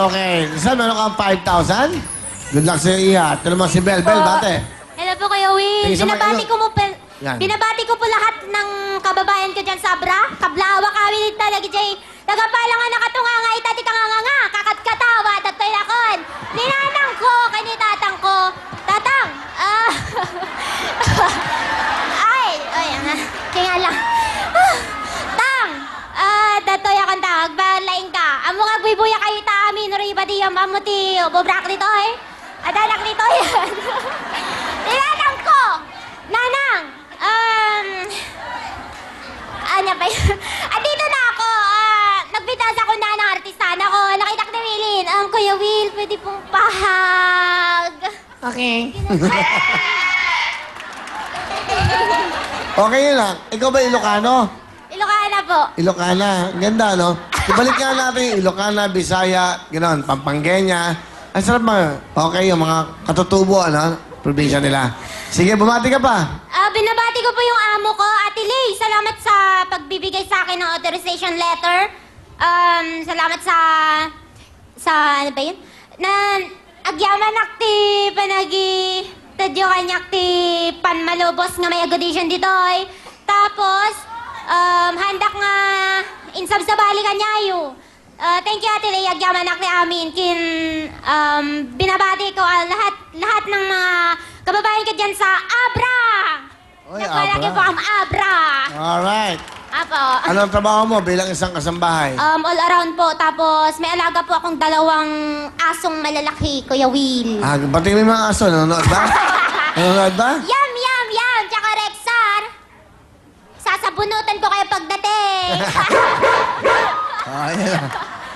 Okay. Lisa, meron kang 5,000? Good luck sa'yo, Iha. Ito naman si Bel. Bel, bate. Hello po, Kuya Will. Tingin sa Binabati mga- ko mo Yan. binabati ko po lahat ng kababayan ko dyan sa Abra. Kablawa kami dito lagi jay. Nagapalangan na katunganga itati kanganga. Katawa tatoy lakon. Ninanang ko kanitatang ko. Tatang. Ay, kaya lang. Tang. Datoy akong tawag. Balaing ka. Amo nga buya kayo ta amin. Riba di yung mamuti. Bobrak dito eh. Adanak dito yan. Ninanang ko. Nanang. Ano ba yun? Dito na ako. Nagbitas ako na ng artistana ko. Nakita ko na Willin. Kuya Will, pwede pong pahag. Okay. Okay yun lang. Ikaw ba Ilocano? Ilocana po. Ilocana. Ang ganda, no? Ibalik nga natin yung Ilocana, Bisaya, gano'n, Pampangenya. Ang sarap mga, okay, yung mga katutubo, ano, probinsya nila. Sige, bumati ka pa. Binabati ko po yung amo ko, Ate Lay. Salamat sa pagbibigay sa akin ng authorization letter. Salamat sa ano ba yun? Na agyaman akti panagi tadyo kanyak ti panmalubos nga may agodation ditoy. Tapos, handak nga insab sa bali kanyayo. Thank you, Ate Lay. Agyaman akti amin. Binabati ko lahat ng mga kababayan ko dyan sa Abra. Oy, Nagpalagi Abra. po ang Abra. Alright. Apo. Ano ang trabaho mo bilang isang kasambahay? All around po. Tapos may alaga po akong 2 asong malalaki, Kuya Will. Pati may mga aso. Nanonood ba? Nanonood ba? Yum, yum, yum! Tsaka Rexar! Sasabunutan ko kayo pagdating. Ayan.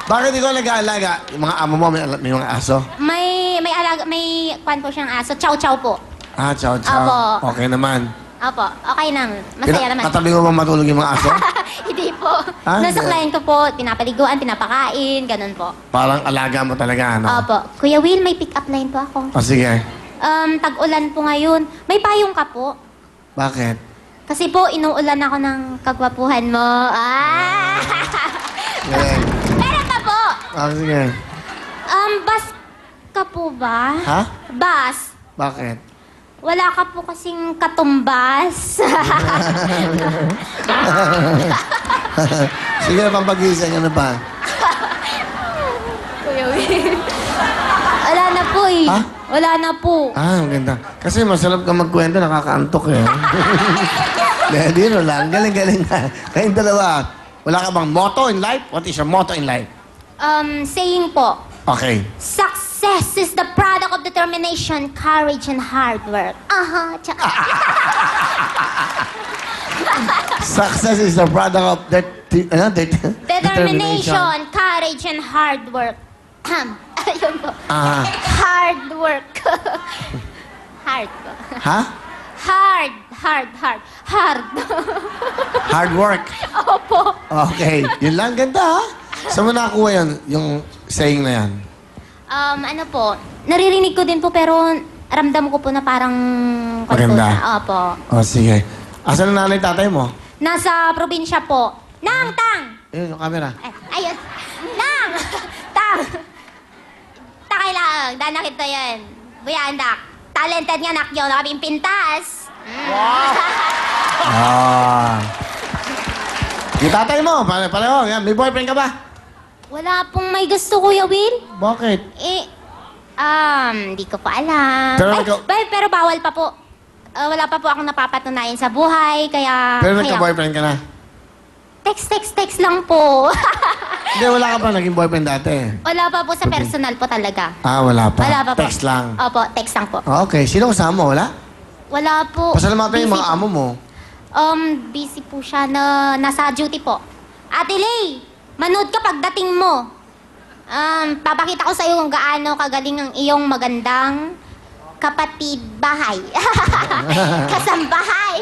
Bakit ikaw nag-aalaga? Yung mga amo mo may mga aso? may alaga, may kwan po siyang aso. Chow-chow po. Chow, chow. Apo. Okay naman. Opo, okay nang. Masaya naman. Katabi mo bang matulog yung mga aso? Hindi po. Ah, Nasa hindi. client ko po, pinapaliguan, pinapakain, ganun po. Parang alaga mo talaga, ano? Opo. Kuya Will, may pick-up line po ako. O sige. Tag-ulan po ngayon. May payong ka po. Bakit? Kasi po, inuulan ako ng kagwapuhan mo. Galing. Meron pa po. Sige. Bus ka po ba? Ha? Bus. Bakit? Wala ka po kasing katumbas. Sige, pampagising. Ano pa? Kuya Will. Wala na po eh. Ha? Wala na po. Ang ganda. Kasi masarap ka magkwento, nakakaantok eh. Hindi, no lang. Galing-galing na. Kayong dalawa, wala ka bang motto in life? What is your motto in life? Saying po, Okay. success is the product of determination, courage, and hard work. Tsaka. Success is the product of Determination, courage, and hard work. Ayun po. Hard work. Hard po. Ha? Hard. Hard work. Opo. Okay. Yun lang. Ganda, ha? Saan mo nakakuha yan, yung saying na yan? Ano po, naririnig ko din po pero ramdam ko po na parang... Maganda. Opo. O, sige. Asan ang nanay tatay mo? Nasa probinsya po. Nang, tang! Ayun, yung camera. Ayun. Nang! Tang! Takay lang. Danakit to yan. Buyandak. Talented nga nakyo. Nakabing pintas. Yung tatay mo, pareho. Yan. May boyfriend ka ba? Wala pong may gusto, Kuya Will. Bakit? Hindi ko pa alam. Pero Pero bawal pa po. Wala pa po akong napapatunayan sa buhay, kaya... Pero nagka-boyfriend ka na? Text lang po. Hindi, wala ka pa naging boyfriend dati. Wala pa po sa personal po talaga. Wala pa. Wala pa po. Text lang. Opo, text lang po. Okay. Sino kasama mo? Wala? Wala po. Pasalamatan yung mga Busy amo mo. Busy po siya na nasa duty po. Ate Lay, manood ka pagdating mo. Papakita ko sa iyo kung gaano kagaling ang iyong magandang kapatid bahay. Kasambahay.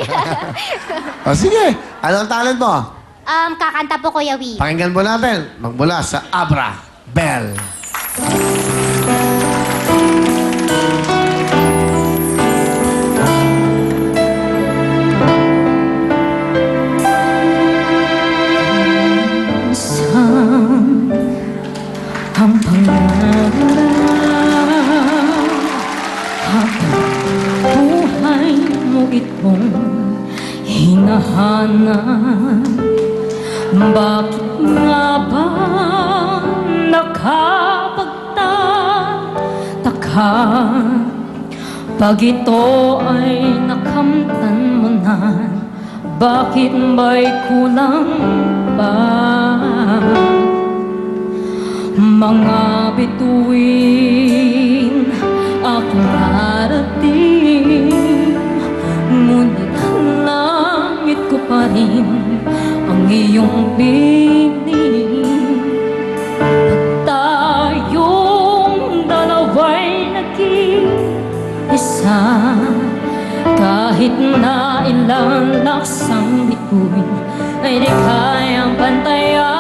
O sige. Ano ang talent mo? Kakanta po, Kuya Will. Pakinggan po natin. Magmula sa Abra, Bel. ang pangarap tadhanan. Bakit nga ba nakapagtataka? Pag ito ay nakamtan mo na, bakit ba'y kulang pa? Mga bituin akong narating, ngunit langit ko pa rin ang iyong piling. At tayong dalawa'y nag-iisa, kahit na ilang laksang bituin ay di kayang pantayan.